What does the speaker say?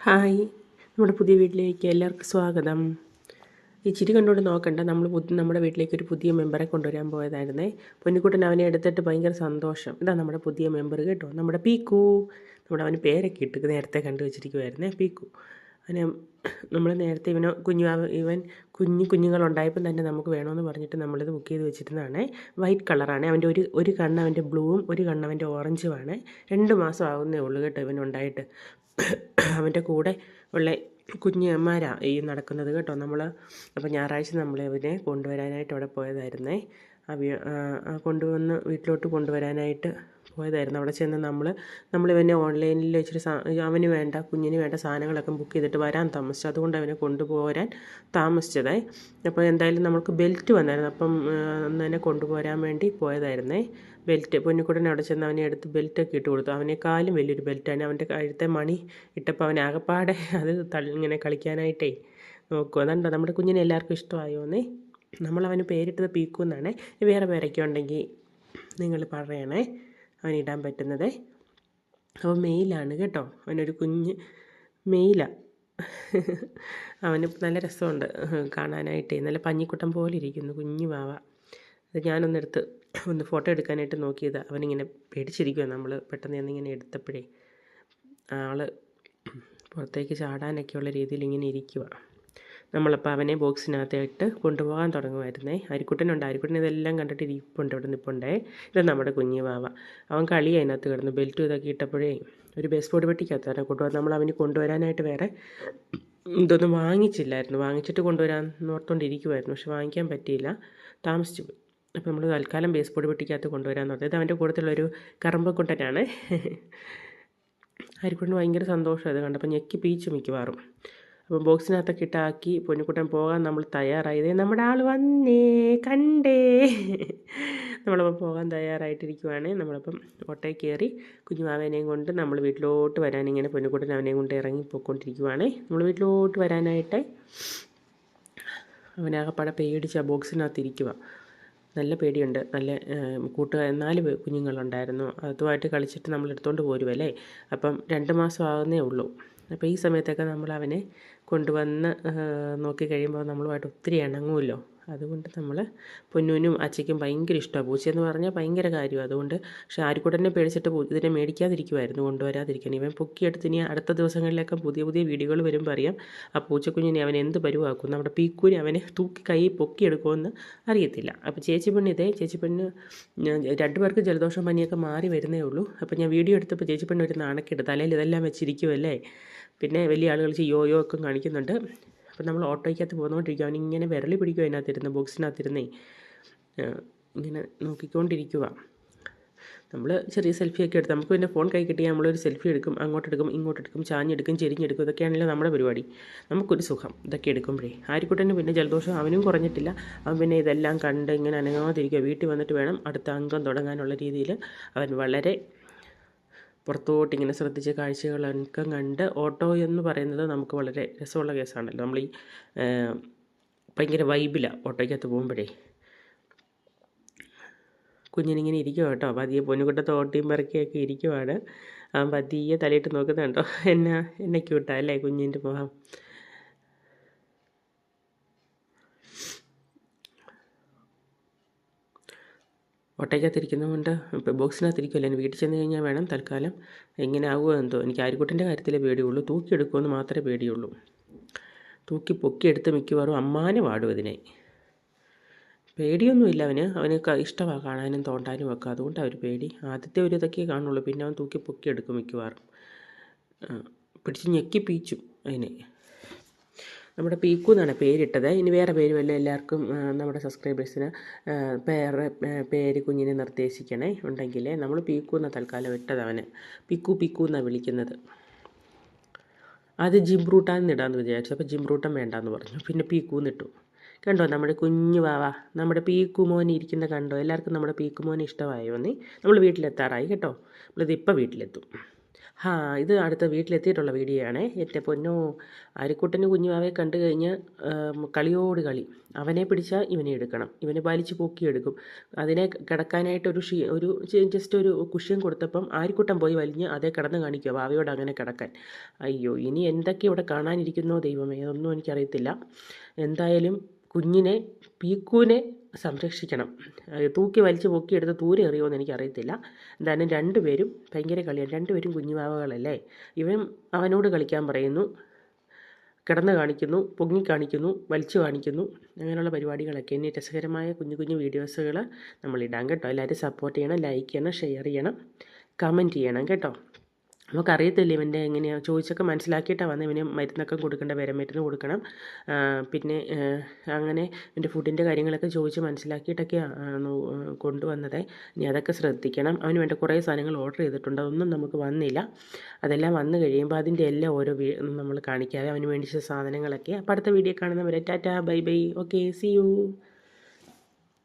Hi, നമ്മുടെ പുതിയ വീട്ടിലേക്ക് എല്ലാവർക്കും സ്വാഗതം. ഈ ചിരി കണ്ടുകൊണ്ട് നോക്കണ്ട, നമ്മുടെ വീട്ടിലേക്ക് ഒരു പുതിയ മെമ്പറെ കൊണ്ടുവരാൻ പോയതായിരുന്നേ. പൊന്നിക്കുട്ടൻ അവനെ എടുത്തിട്ട് ഭയങ്കര സന്തോഷം. ഇതാ നമ്മുടെ പുതിയ മെമ്പർ കേട്ടോ, നമ്മുടെ പീക്കു. അവന് പേരൊക്കെ ഇട്ട് നേരത്തെ കണ്ടു വെച്ചിരിക്കുമായിരുന്നേ, പീക്കു. അവന് നമ്മൾ നേരത്തെ ഇവൻ കുഞ്ഞുങ്ങളുണ്ടായപ്പം തന്നെ നമുക്ക് വേണമെന്ന് പറഞ്ഞിട്ട് നമ്മളിത് ബുക്ക് ചെയ്ത് വെച്ചിരുന്നതാണ്. വൈറ്റ് കളറാണ് അവൻ്റെ ഒരു കണ്ണ് അവൻ്റെ ബ്ലൂവും ഒരു കണ്ണ് അവൻ്റെ ഓറഞ്ചുമാണ്. 2 മാസം ആവുന്നേ ഉള്ളൂ കേട്ടോ ഇവനുണ്ടായിട്ട്. അവൻ്റെ കൂടെ ഉള്ള കുഞ്ഞന്മാരാണ് ഈ നടക്കുന്നത് കേട്ടോ. അപ്പോൾ ഞായറാഴ്ച ഇവനെ കൊണ്ടുവരാനായിട്ട് അവിടെ പോയതായിരുന്നേ. വീട്ടിലോട്ട് കൊണ്ടുവരാനായിട്ട് പോയതായിരുന്നു. അവിടെ ചെന്ന് നമ്മളിവനെ ഓൺലൈനിൽ ഇച്ചിരി കുഞ്ഞിന് വേണ്ട സാധനങ്ങളൊക്കെ ബുക്ക് ചെയ്തിട്ട് വരാൻ താമസിച്ചു. അതുകൊണ്ട് അവനെ കൊണ്ടുപോരാൻ താമസിച്ചതേ. അപ്പോൾ എന്തായാലും നമുക്ക് ബെൽറ്റ് വന്നായിരുന്നു. അപ്പം അന്ന് തന്നെ കൊണ്ടുപോരാൻ വേണ്ടി പോയതായിരുന്നേ. പൊന്നിക്കുട്ടൻ അവിടെ ചെന്ന് അവനെ എടുത്ത് ബെൽറ്റൊക്കെ ഇട്ട് കൊടുത്തു. അവനേക്കാളും വലിയൊരു ബെൽറ്റാണ്. അവൻ്റെ കഴുത്തെ മണി ഇട്ടപ്പോൾ അവൻ ആകപ്പാടെ അത് ഇങ്ങനെ കളിക്കാനായിട്ടേ നോക്കും. അതുകൊണ്ടോ നമ്മുടെ കുഞ്ഞിനെ എല്ലാവർക്കും ഇഷ്ടമായോന്നേ. നമ്മളവന് പേരിട്ടത് പീക്കു എന്നാണ്. വേറെ പേരൊക്കെ ഉണ്ടെങ്കിൽ നിങ്ങൾ പറയണേ, അവനിടാൻ പറ്റുന്നത്. അവൻ മെയിലാണ് കേട്ടോ. അവനൊരു കുഞ്ഞ് മെയിലാണ്. അവന് നല്ല രസമുണ്ട് കാണാനായിട്ടേ. നല്ല പഞ്ഞിക്കുട്ടൻ പോലെ ഇരിക്കുന്നു കുഞ്ഞു വാവ. അത് ഞാനൊന്നെടുത്ത് ഫോട്ടോ എടുക്കാനായിട്ട് നോക്കിയതാണ്. അവനിങ്ങനെ പേടിച്ചിരിക്കുക. നമ്മൾ പെട്ടെന്ന് എന്നിങ്ങനെ എടുത്തപ്പോഴേ ആൾ പുറത്തേക്ക് ചാടാനൊക്കെയുള്ള രീതിയിൽ ഇങ്ങനെ ഇരിക്കുക. നമ്മളപ്പോൾ അവനെ ബോക്സിനകത്തായിട്ട് കൊണ്ടുപോകാൻ തുടങ്ങുമായിരുന്നേ. അരിക്കുട്ടനുണ്ട്. അരിക്കുട്ടൻ ഇതെല്ലാം കണ്ടിട്ട് ഇവിടെ നിൽപ്പുണ്ടേ. ഇത് നമ്മുടെ കുഞ്ഞു വാവ. അവൻ കളി അതിനകത്ത് കിടന്നു. ബെൽറ്റും ഇതൊക്കെ ഇട്ടപ്പോഴേ ഒരു ബേസ്ബോർഡ് പെട്ടിക്കകത്താണ് കൊണ്ടുപോകാൻ. അവന് കൊണ്ടുവരാനായിട്ട് വേറെ ഇതൊന്നും വാങ്ങിച്ചില്ലായിരുന്നു. വാങ്ങിച്ചിട്ട് കൊണ്ടുവരാൻ ഓർത്തുകൊണ്ടിരിക്കുമായിരുന്നു. പക്ഷെ വാങ്ങിക്കാൻ പറ്റിയില്ല, താമസിച്ചു പോയി. അപ്പോൾ നമ്മൾ തൽക്കാലം ബേസ്ബോർഡ് പെട്ടിക്കകത്ത് കൊണ്ടുവരാൻ നോക്കി. ഇത് അവൻ്റെ കൂട്ടത്തിലുള്ളൊരു കറമ്പക്കുട്ടനാണ്. അരിക്കുട്ടന് ഭയങ്കര സന്തോഷം അത് കണ്ടപ്പോൾ ഞെക്കി പീച്ചു മിക്കവാറും. അപ്പം ബോക്സിനകത്തൊക്കെ ഇട്ടാക്കി പൊന്നിക്കുട്ടൻ പോകാൻ നമ്മൾ തയ്യാറായതേ. നമ്മുടെ ആൾ വന്നേ കണ്ടേ. നമ്മളപ്പം പോകാൻ തയ്യാറായിട്ടിരിക്കുവാണ്. നമ്മളപ്പം ഓട്ടോയിൽ കയറി കുഞ്ഞുമാവേനെയും കൊണ്ട് നമ്മൾ വീട്ടിലോട്ട് വരാനിങ്ങനെ പൊന്നിക്കുട്ടൻ അവനെയും കൊണ്ട് ഇറങ്ങിപ്പോയിക്കൊണ്ടിരിക്കുവാണ്. നമ്മൾ വീട്ടിലോട്ട് വരാനായിട്ട് അവനാകപ്പാടെ പേടിച്ച് ആ ബോക്സിനകത്ത് ഇരിക്കുക. നല്ല പേടിയുണ്ട്. നല്ല 4 കുഞ്ഞുങ്ങളുണ്ടായിരുന്നു. അതുമായിട്ട് കളിച്ചിട്ട് നമ്മൾ എടുത്തുകൊണ്ട് പോരുമല്ലേ. അപ്പം 2 മാസം ആകുന്നേ ഉള്ളൂ. അപ്പോൾ ഈ സമയത്തൊക്കെ നമ്മൾ അവനെ കൊണ്ടുവന്ന് നോക്കി കഴിയുമ്പോൾ നമ്മളുമായിട്ട് ഒത്തിരി ഇണങ്ങുമല്ലോ. അതുകൊണ്ട് നമ്മൾ പൊന്നൂനും അച്ചയ്ക്കും ഭയങ്കര ഇഷ്ടമാണ്. പൂച്ചയെന്ന് പറഞ്ഞാൽ ഭയങ്കര കാര്യമാണ്. അതുകൊണ്ട് പക്ഷേ ആരിക്കുട്ടനെ പേടിച്ചിട്ട് ഇതിനെ മേടിക്കാതിരിക്കുമായിരുന്നു, കൊണ്ടുവരാതിരിക്കണം. ഇവൻ പൊക്കിയെടുത്ത് ഇനി അടുത്ത ദിവസങ്ങളിലൊക്കെ പുതിയ വീഡിയോകൾ വരുമ്പോൾ അറിയാം ആ പൂച്ചക്കുഞ്ഞിനെ അവൻ എന്ത് പരുവാക്കും. നമ്മുടെ പീക്കൂനെ അവനെ കൈ പൊക്കിയെടുക്കുമെന്ന് അറിയത്തില്ല. അപ്പോൾ ചേച്ചി പെണ്ണ് 2 പേർക്ക് ജലദോഷം പനിയൊക്കെ മാറി വരുന്നേ ഉള്ളൂ. അപ്പോൾ ഞാൻ വീഡിയോ എടുത്തപ്പോൾ ചേച്ചി പെണ്ണ് ഒരു നാണക്കെട്ട് തലയിൽ ഇതെല്ലാം വെച്ചിരിക്കുമല്ലേ. പിന്നെ വലിയ ആളുകൾ യോയോ ഒക്കെ കാണിക്കുന്നുണ്ട്. അപ്പം നമ്മൾ ഓട്ടോയ്ക്കകത്ത് പോന്നുകൊണ്ടിരിക്കുക. അവനിങ്ങനെ വിരളി പിടിക്കുക. അതിനകത്തിരുന്ന് ബോക്സിനകത്തിരുന്നേ ഇങ്ങനെ നോക്കിക്കൊണ്ടിരിക്കുക. നമ്മൾ ചെറിയ സെൽഫിയൊക്കെ എടുത്ത് നമുക്ക് പിന്നെ ഫോൺ കൈ കിട്ടിയാൽ നമ്മളൊരു സെൽഫി എടുക്കും. അങ്ങോട്ടെടുക്കും, ഇങ്ങോട്ടെടുക്കും, ചാഞ്ഞെടുക്കും, ചെരിഞ്ഞെടുക്കും. ഇതൊക്കെയാണല്ലോ നമ്മുടെ പരിപാടി. നമുക്കൊരു സുഖം ഇതൊക്കെ എടുക്കുമ്പോഴേ. ആരിക്കുട്ടന് പിന്നെ ജലദോഷം അവനും കുറഞ്ഞിട്ടില്ല. അവൻ പിന്നെ ഇതെല്ലാം കണ്ട് ഇങ്ങനെ അനങ്ങാതിരിക്കുക. വീട്ടിൽ വന്നിട്ട് വേണം അടുത്ത അംഗം തുടങ്ങാനുള്ള രീതിയിൽ അവൻ വളരെ പുറത്തോട്ടിങ്ങനെ ശ്രദ്ധിച്ച് കാഴ്ചകളൊക്കെ കണ്ട്. ഓട്ടോ എന്ന് പറയുന്നത് നമുക്ക് വളരെ രസമുള്ള കേസാണല്ലോ. നമ്മൾ ഈ ഭയങ്കര വൈബിലാണ് ഓട്ടോയ്ക്കകത്ത് പോകുമ്പോഴേ. കുഞ്ഞിനിങ്ങനെ ഇരിക്കുക കേട്ടോ. പതിയെ പൊന്നുകുട്ടത്ത് ഓട്ടിയും പറക്കിയൊക്കെ ഇരിക്കുവാണ്. അവൻ പതിയെ തലയിട്ട് നോക്കുന്നുണ്ടോ. എന്നെ ക്യൂട്ടാ അല്ലേ കുഞ്ഞിൻ്റെ മുഖം. ഒട്ടയ്ക്കകത്തിരിക്കുന്നതുകൊണ്ട് ഇപ്പോൾ ബോക്സിനകത്തിരിക്കുമല്ലോ. എൻ്റെ വീട്ടിൽ ചെന്ന് കഴിഞ്ഞാൽ വേണം തൽക്കാലം എങ്ങനെ ആകുമോ എന്തോ. എനിക്ക് ആരിക്കുട്ടൻ്റെ കാര്യത്തിലേ പേടിയുള്ളൂ. തൂക്കിയെടുക്കുമെന്ന് മാത്രമേ പേടിയുള്ളൂ. പൊക്കിയെടുത്ത് മിക്കവാറും അമ്മാനെ പാടും ഇതിനെ. പേടിയൊന്നുമില്ല അവന് ഇഷ്ടമാണ് കാണാനും തോണ്ടാനും ഒക്കെ. അതുകൊണ്ട് അവർ പേടി ആദ്യത്തെ ഒരു ഇതൊക്കെ കാണുള്ളൂ. പിന്നെ അവൻ പൊക്കിയെടുക്കും മിക്കവാറും. പിടിച്ച് ഞെക്കി പീച്ചും അതിനെ. നമ്മുടെ പീക്കു എന്നാണ് പേരിട്ടത്. ഇനി വേറെ പേര് വല്ല എല്ലാവർക്കും നമ്മുടെ സബ്സ്ക്രൈബേഴ്സിന് പേര് കുഞ്ഞിനെ നിർദ്ദേശിക്കണേ ഉണ്ടെങ്കിൽ. നമ്മൾ പീക്കു എന്ന തൽക്കാലം ഇട്ടത്. അവന് പീക്കു എന്നാണ് വിളിക്കുന്നത്. അത് ജിംബ്രൂട്ടാൻ ഇടാമെന്ന് വിചാരിച്ചു. അപ്പോൾ ജിംബ്രൂട്ടൻ വേണ്ടാന്ന് പറഞ്ഞു. പിന്നെ പീക്കു എന്നിട്ടു. കണ്ടോ നമ്മുടെ കുഞ്ഞു വാവ, നമ്മുടെ പീക്കുമോൻ ഇരിക്കുന്ന കണ്ടോ. എല്ലാവർക്കും നമ്മുടെ പീക്കുമോനെ ഇഷ്ടമായോ. നമ്മൾ വീട്ടിലെത്താറായി കേട്ടോ. നമ്മളിതിപ്പോൾ വീട്ടിലെത്തും. ഇത് അടുത്ത വീട്ടിലെത്തിയിട്ടുള്ള വീഡിയോ ആണേ. എൻ്റെ പൊന്നോ, അരിക്കുട്ടന് കുഞ്ഞുവാവെ കണ്ടു കഴിഞ്ഞ് കളിയോട് കളി. അവനെ പിടിച്ചാൽ ഇവനെ എടുക്കണം, ഇവനെ വലിച്ച് പൊക്കിയെടുക്കും. അതിനെ കിടക്കാനായിട്ട് ഒരു ജസ്റ്റ് ഒരു കുഷ്യൻ കൊടുത്തപ്പം ആരിക്കുട്ടൻ പോയി വലിഞ്ഞ് അതേ കിടന്ന് കാണിക്കുക വാവയോട് അങ്ങനെ കിടക്കാൻ. അയ്യോ, ഇനി എന്തൊക്കെ ഇവിടെ കാണാനിരിക്കുന്നോ ദൈവമേ, അതൊന്നും എനിക്കറിയത്തില്ല. എന്തായാലും കുഞ്ഞിനെ, പീക്കൂനെ സംരക്ഷിക്കണം. തൂക്കി വലിച്ച് പൊക്കിയെടുത്ത് ദൂരെ എറിയുമെന്ന് എനിക്കറിയത്തില്ല. എന്തായാലും രണ്ടുപേരും ഭയങ്കര കളിയാണ്. രണ്ടുപേരും കുഞ്ഞുവാവകളല്ലേ. ഇവൻ അവനോട് കളിക്കാൻ പറയുന്നു, കിടന്ന് കാണിക്കുന്നു, പൊങ്ങി കാണിക്കുന്നു, വലിച്ചു കാണിക്കുന്നു. അങ്ങനെയുള്ള പരിപാടികളൊക്കെ. ഇനി രസകരമായ കുഞ്ഞു കുഞ്ഞു വീഡിയോസുകൾ നമ്മളിടാം കേട്ടോ. എല്ലാവരും സപ്പോർട്ട് ചെയ്യണം, ലൈക്ക് ചെയ്യണം, ഷെയർ ചെയ്യണം, കമൻറ്റ് ചെയ്യണം കേട്ടോ. നമുക്കറിയത്തില്ല ഇവൻ്റെ എങ്ങനെയാണ്, ചോദിച്ചൊക്കെ മനസ്സിലാക്കിയിട്ടാണ് വന്നത്. ഇവന് മരുന്നൊക്കെ കൊടുക്കേണ്ട, മരുന്ന് കൊടുക്കണം. പിന്നെ അങ്ങനെ ഇവൻ്റെ ഫുഡിൻ്റെ കാര്യങ്ങളൊക്കെ ചോദിച്ച് മനസ്സിലാക്കിയിട്ടൊക്കെയാണ് കൊണ്ടുവന്നത്. ഇനി അതൊക്കെ ശ്രദ്ധിക്കണം. അവന് വേണ്ട കുറേ സാധനങ്ങൾ ഓർഡർ ചെയ്തിട്ടുണ്ട്, അതൊന്നും നമുക്ക് വന്നില്ല. അതെല്ലാം വന്നു കഴിയുമ്പോൾ അതിൻ്റെ എല്ലാം ഓരോ നമ്മൾ കാണിക്കാതെ അവന് വേണ്ടിച്ച സാധനങ്ങളൊക്കെ. അപ്പോൾ അടുത്ത വീഡിയോ കാണുന്നവരെ tata bye bye. Okay, see U.